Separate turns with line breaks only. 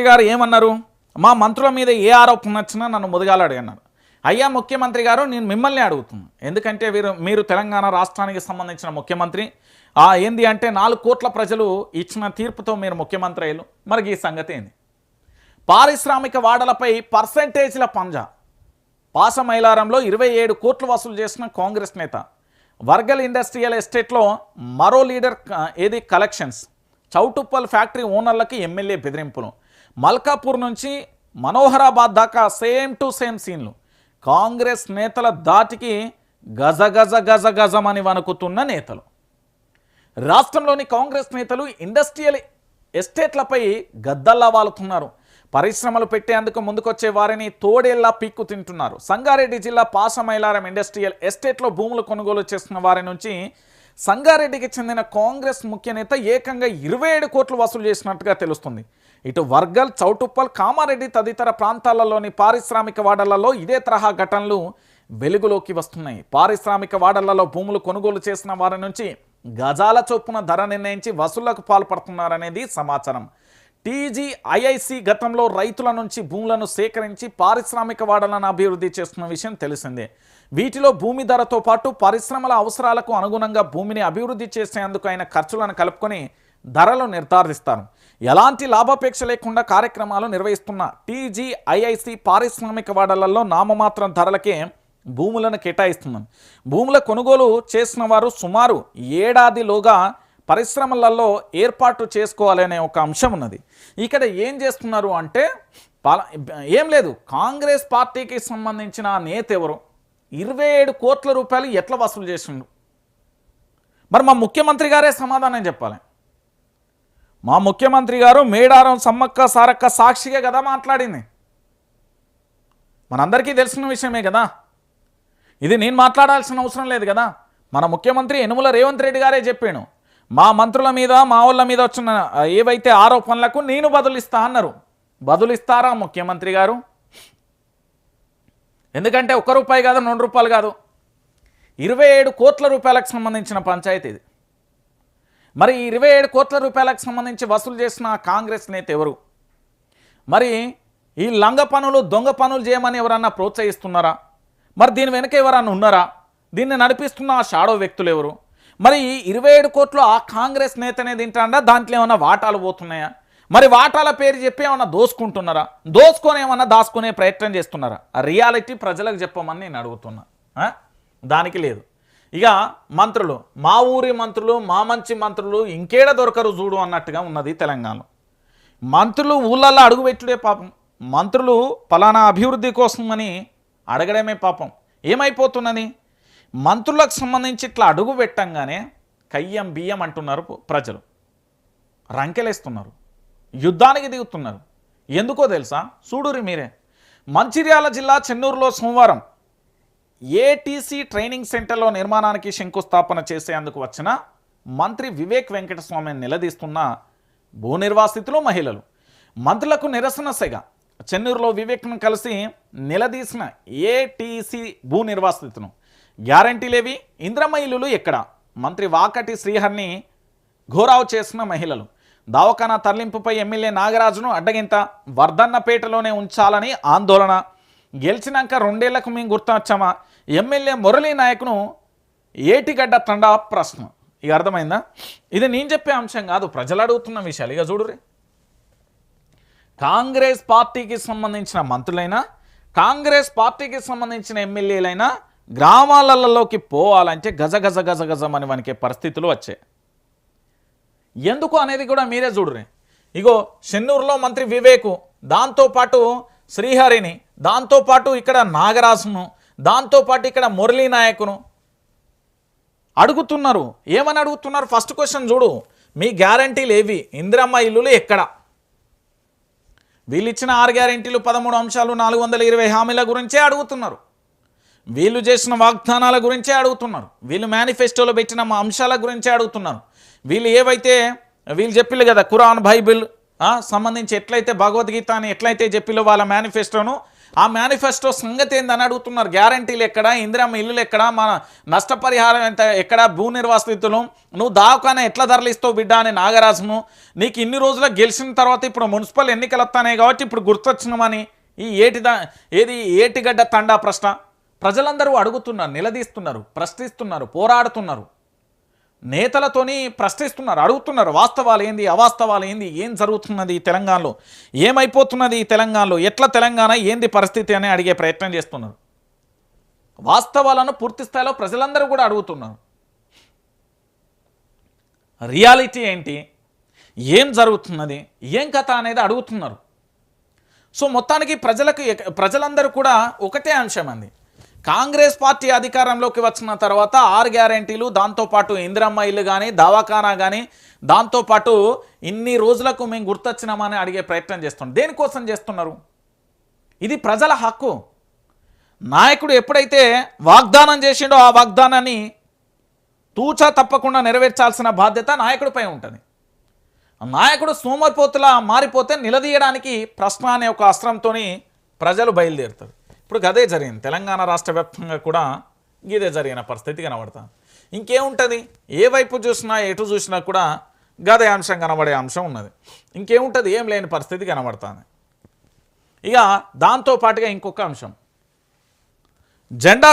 గారు ఏమన్నారు? మా మంత్రుల మీద ఏ ఆరోపణ వచ్చినా నన్ను ముదిగాలాడు అన్నారు. అయ్యా ముఖ్యమంత్రి గారు, నేను మిమ్మల్ని అడుగుతున్నాను. ఎందుకంటే మీరు తెలంగాణ రాష్ట్రానికి సంబంధించిన ముఖ్యమంత్రి. ఏంది అంటే 4 కోట్ల ప్రజలు ఇచ్చిన తీర్పుతో మీరు ముఖ్యమంత్రి అయ్యారు. మరి ఈ సంగతి ఏంది? పారిశ్రామిక వాడలపై పర్సెంటేజ్ల పంజా. పాసమైలారంలో 27 కోట్లు వసూలు చేసిన కాంగ్రెస్ నేత. వర్గల్ ఇండస్ట్రియల్ ఎస్టేట్లో మరో లీడర్ కలెక్షన్స్. చౌటుప్పల్ ఫ్యాక్టరీ ఓనర్లకి ఎమ్మెల్యే బెదిరింపులు. మల్కాపూర్ నుంచి మనోహరాబాద్ దాకా సేమ్ టు సేమ్ సీన్లు. కాంగ్రెస్ నేతల దాటికి గజ గజ గజ గజమని వణుకుతున్న నేతలు. రాష్ట్రంలోని కాంగ్రెస్ నేతలు ఇండస్ట్రియల్ ఎస్టేట్లపై గద్దల్లా వాలుతున్నారు. పరిశ్రమలు పెట్టేందుకు ముందుకొచ్చే వారిని తోడేళ్లా పీక్కు తింటున్నారు. సంగారెడ్డి జిల్లా పాసమైలారం ఇండస్ట్రియల్ ఎస్టేట్లో భూములు కొనుగోలు చేస్తున్న వారి నుంచి సంగారెడ్డికి చెందిన కాంగ్రెస్ ముఖ్య నేత ఏకంగా 27 కోట్లు వసూలు చేసినట్టుగా తెలుస్తుంది. ఇటు వర్గల్, చౌటుప్పల్, కామారెడ్డి తదితర ప్రాంతాలలోని పారిశ్రామిక వాడలలో ఇదే తరహా ఘటనలు వెలుగులోకి వస్తున్నాయి. పారిశ్రామిక వాడలలో భూములు కొనుగోలు చేసిన వారి నుంచి గజాల చొప్పున ధర నిర్ణయించి వసూళ్లకు పాల్పడుతున్నారనేది సమాచారం. టీజీఐఐసి గతంలో రైతుల నుంచి భూములను సేకరించి పారిశ్రామిక వాడలను అభివృద్ధి చేస్తున్న విషయం తెలిసిందే. వీటిలో భూమి ధరతో పాటు పరిశ్రమల అవసరాలకు అనుగుణంగా భూమిని అభివృద్ధి చేసేందుకు అయిన ఖర్చులను కలుపుకొని ధరలు నిర్ధారిస్తారు. ఎలాంటి లాభాపేక్ష లేకుండా కార్యక్రమాలు నిర్వహిస్తున్న టీజీఐఐసి పారిశ్రామిక వాడలలో నామమాత్రం ధరలకే భూములను కేటాయిస్తున్నాం. భూముల కొనుగోలు చేసిన వారు సుమారు ఏడాదిలోగా పరిశ్రమలలో ఏర్పాటు చేసుకోవాలనే ఒక అంశం ఉన్నది. ఇక్కడ ఏం చేస్తున్నారు అంటే ఏం లేదు, కాంగ్రెస్ పార్టీకి సంబంధించిన నేత ఎవరు 27 కోట్ల రూపాయలు ఎట్లా వసూలు చేసిండు? మరి మా ముఖ్యమంత్రి గారే సమాధానం చెప్పాలి. మా ముఖ్యమంత్రి గారు మేడారం సమ్మక్క సారక్క సాక్షిగా కదా మాట్లాడింది. మనందరికీ తెలిసిన విషయమే కదా, ఇది నేను మాట్లాడాల్సిన అవసరం లేదు కదా. మన ముఖ్యమంత్రి యనుమల రేవంత్ రెడ్డి గారే చెప్పాను, మా మంత్రుల మీద మా వాళ్ళ మీద వచ్చిన ఏవైతే ఆరోపణలకు నేను బదులిస్తా అన్నారు. బదులిస్తారా ముఖ్యమంత్రి గారు? ఎందుకంటే 1 రూపాయి కాదు, 2 రూపాయలు కాదు, 27 కోట్ల రూపాయలకు సంబంధించిన పంచాయతీ ఇది. మరి 27 కోట్ల రూపాయలకు సంబంధించి వసూలు చేసిన కాంగ్రెస్ నేత ఎవరు? మరి ఈ లంగ పనులు, దొంగ పనులు చేయమని ఎవరన్నా ప్రోత్సహిస్తున్నారా? మరి దీని వెనక ఎవరన్నా ఉన్నారా? దీన్ని నడిపిస్తున్న ఆ షాడో వ్యక్తులు ఎవరు? మరి 27 కోట్లు ఆ కాంగ్రెస్ నేతనే తింటాడా? దాంట్లో ఏమన్నా వాటాలు పోతున్నాయా? మరి వాటాల పేరు చెప్పి ఏమన్నా దోసుకుంటున్నారా? దోసుకొని ఏమన్నా దాచుకునే ప్రయత్నం చేస్తున్నారా? ఆ రియాలిటీ ప్రజలకు చెప్పమని నేను అడుగుతున్నా. దానికి లేదు. ఇక మంత్రులు, మా ఊరి మంత్రులు, మా మంచి మంత్రులు ఇంకేడ దొరకరు చూడు అన్నట్టుగా ఉన్నది తెలంగాణలో. మంత్రులు ఊళ్ళల్లో అడుగుపెట్టుడే పాపం. మంత్రులు పలానా అభివృద్ధి కోసమని అడగడమే పాపం. ఏమైపోతున్నది? మంత్రులకు సంబంధించి ఇట్లా అడుగు పెట్టంగానే కయ్యం బియ్యం అంటున్నారు ప్రజలు, రంకెలేస్తున్నారు, యుద్ధానికి దిగుతున్నారు. ఎందుకో తెలుసా? చూడురి మీరే. మంచిర్యాల జిల్లా చెన్నూరులో సోమవారం ఏటీసీ ట్రైనింగ్ సెంటర్లో నిర్మాణానికి శంకుస్థాపన చేసేందుకు వచ్చిన మంత్రి వివేక్ వెంకటస్వామిని నిలదీస్తున్న భూ నిర్వాసితులు, మహిళలు. మంత్రులకు నిరసన సెగ. చెన్నూరులో వివేక్ను కలిసి నిలదీసిన ఏటీసీ భూ నిర్వాసితులను గ్యారంటీలేవి, ఇంద్రమ్మ ఇల్లులు ఎక్కడ? మంత్రి వాకటి శ్రీహరిని ఘోరావు చేసిన మహిళలు. దవాఖానా తరలింపుపై ఎమ్మెల్యే నాగరాజును అడ్డగింత, వర్ధన్నపేటలోనే ఉంచాలని ఆందోళన. గెలిచినాక 2 ఏళ్లకు మేము గుర్తొచ్చామా? ఎమ్మెల్యే మురళీ నాయక్ను ఏటిగడ్డ తండా ప్రశ్న. ఇక అర్థమైందా? ఇది నేను చెప్పే అంశం కాదు, ప్రజలు అడుగుతున్న విషయాలు. ఇక చూడుర్రి, కాంగ్రెస్ పార్టీకి సంబంధించిన మంత్రులైనా, కాంగ్రెస్ పార్టీకి సంబంధించిన ఎమ్మెల్యేలైనా గ్రామాలలోకి పోవాలంటే గజ గజ గజ గజమని వనికే పరిస్థితులు వచ్చాయి. ఎందుకు అనేది కూడా మీరే చూడుర్రి. ఇగో చెన్నూరులో మంత్రి వివేకు, దాంతోపాటు శ్రీహరిని, దాంతోపాటు ఇక్కడ నాగరాజును, దాంతోపాటు ఇక్కడ మురళీ నాయకును అడుగుతున్నారు. ఏమని అడుగుతున్నారు? ఫస్ట్ క్వశ్చన్ చూడు, మీ గ్యారంటీలు ఏవి? ఇందిరమ్మ ఇల్లులు ఎక్కడ? వీళ్ళు ఇచ్చిన 6 గ్యారంటీలు, 13 అంశాలు, 420 హామీల గురించే అడుగుతున్నారు. వీళ్ళు చేసిన వాగ్దానాల గురించే అడుగుతున్నారు. వీళ్ళు మేనిఫెస్టోలో పెట్టిన అంశాల గురించే అడుగుతున్నారు. వీళ్ళు ఏవైతే వీళ్ళు చెప్పిల్లు కదా, ఖురాన్, బైబిల్ సంబంధించి ఎట్లయితే భగవద్గీత అని ఎట్లయితే చెప్పిలో వాళ్ళ మేనిఫెస్టోను, ఆ మేనిఫెస్టో సంగతి ఏందని అడుగుతున్నారు. గ్యారంటీలు ఎక్కడా, ఇందిరమ్మ ఇల్లులు ఎక్కడా, మన నష్టపరిహారం ఎంత ఎక్కడా, భూ నిర్వాసితులు, నువ్వు దావకాన ఎట్లా ధరలిస్తావు బిడ్డ అని నాగరాజును, నీకు ఇన్ని రోజులు గెలిచిన తర్వాత ఇప్పుడు మున్సిపల్ ఎన్నికలు వస్తాయి కాబట్టి ఇప్పుడు గుర్తొచ్చినామని ఈ ఏటిగడ్డ తండా ప్రశ్న ప్రజలందరూ అడుగుతున్నారు, నిలదీస్తున్నారు, ప్రశ్నిస్తున్నారు, పోరాడుతున్నారు, నేతలతోని ప్రశ్నిస్తున్నారు, అడుగుతున్నారు వాస్తవాలు ఏంది, అవాస్తవాలు ఏంది, ఏం జరుగుతున్నది తెలంగాణలో, ఏమైపోతున్నది తెలంగాణలో, ఎట్లా తెలంగాణ ఏంది పరిస్థితి అని అడిగే ప్రయత్నం చేస్తున్నారు. వాస్తవాలను పూర్తి స్థాయిలో ప్రజలందరూ కూడా అడుగుతున్నారు. రియాలిటీ ఏంటి, ఏం జరుగుతున్నది, ఏం కథ అనేది అడుగుతున్నారు. సో మొత్తానికి ప్రజలందరూ కూడా ఒకటే అంశం అంది, కాంగ్రెస్ పార్టీ అధికారంలోకి వచ్చిన తర్వాత 6 గ్యారెంటీలు, దాంతోపాటు ఇందిరమ్మ ఇల్లు కానీ, దవాఖానా కానీ, దాంతోపాటు ఇన్ని రోజులకు మేము గుర్తొచ్చినామని అడిగే ప్రయత్నం చేస్తున్నాం. దేనికోసం చేస్తున్నారు? ఇది ప్రజల హక్కు. నాయకుడు ఎప్పుడైతే వాగ్దానం చేసిండో ఆ వాగ్దానాన్ని తూచా తప్పకుండా నెరవేర్చాల్సిన బాధ్యత నాయకుడిపై ఉంటుంది. నాయకుడు సోమరిపోతులా మారిపోతే నిలదీయడానికి ప్రశ్న అనే ఒక అస్త్రంతో ప్రజలు బయలుదేరుతారు. ఇప్పుడు గదే జరిగింది తెలంగాణ రాష్ట్ర వ్యాప్తంగా కూడా, ఇదే జరిగిన పరిస్థితి కనబడుతుంది. ఇంకేముంటుంది, ఏ వైపు చూసినా ఎటు చూసినా కూడా గదే అంశం కనబడే అంశం ఉన్నది. ఇంకేముంటుంది, ఏం లేని పరిస్థితి కనబడుతుంది. ఇక దాంతోపాటుగా ఇంకొక అంశం, జెండా